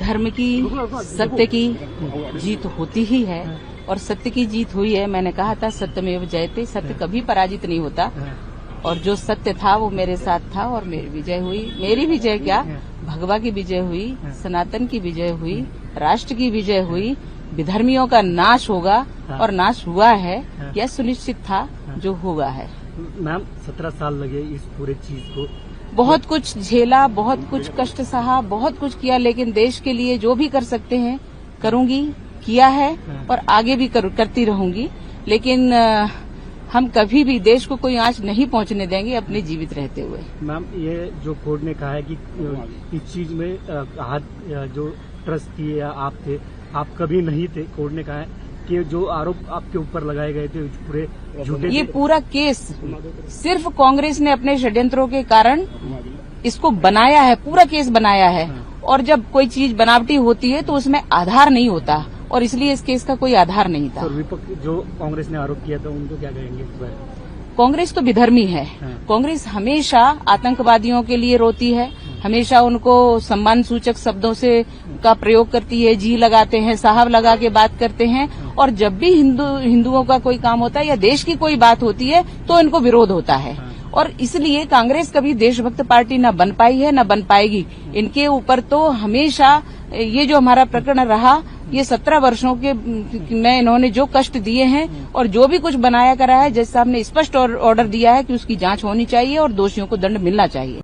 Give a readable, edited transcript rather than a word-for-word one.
धर्म की, सत्य की जीत होती ही है और सत्य की जीत हुई है। मैंने कहा था सत्यमेव जयते, सत्य कभी पराजित नहीं होता और जो सत्य था वो मेरे साथ था और मेरी विजय हुई। मेरी विजय क्या, भगवा की विजय हुई, सनातन की विजय हुई, राष्ट्र की विजय हुई, विधर्मियों का नाश होगा और नाश हुआ है, यह सुनिश्चित था, जो हुआ है। मैम 17 साल लगे इस पूरे चीज को, बहुत कुछ झेला, बहुत कुछ कष्ट सहा, बहुत कुछ किया, लेकिन देश के लिए जो भी कर सकते हैं करूंगी, किया है और आगे भी करती रहूंगी। लेकिन हम कभी भी देश को कोई आंच नहीं पहुंचने देंगे अपने जीवित रहते हुए। मैम ये जो कोर्ट ने कहा है कि इस चीज में हाथ जो ट्रस्टी या आप थे, आप कभी नहीं थे। कोर्ट ने कहा है कि जो आरोप आपके ऊपर लगाए गए थे पूरे झूठे, ये पूरा केस सिर्फ कांग्रेस ने अपने षड्यंत्रों के कारण इसको बनाया है, पूरा केस बनाया है। और जब कोई चीज बनावटी होती है तो उसमें आधार नहीं होता और इसलिए इस केस का कोई आधार नहीं था। विपक्ष जो कांग्रेस ने आरोप किया था उनको क्या कहेंगे? कांग्रेस तो विधर्मी है। कांग्रेस हमेशा आतंकवादियों के लिए रोती है, हमेशा उनको सम्मान सूचक शब्दों से का प्रयोग करती है, जी लगाते हैं, साहब लगा के बात करते हैं। और जब भी हिंदुओं का कोई काम होता है या देश की कोई बात होती है तो इनको विरोध होता है और इसलिए कांग्रेस कभी देशभक्त पार्टी न बन पाई है न बन पाएगी। इनके ऊपर तो हमेशा ये जो हमारा प्रकरण रहा, ये 17 वर्षों के में इन्होंने जो कष्ट दिए हैं और जो भी कुछ बनाया करा है, जज साहब ने स्पष्ट ऑर्डर दिया है कि उसकी जांच होनी चाहिए और दोषियों को दंड मिलना चाहिए।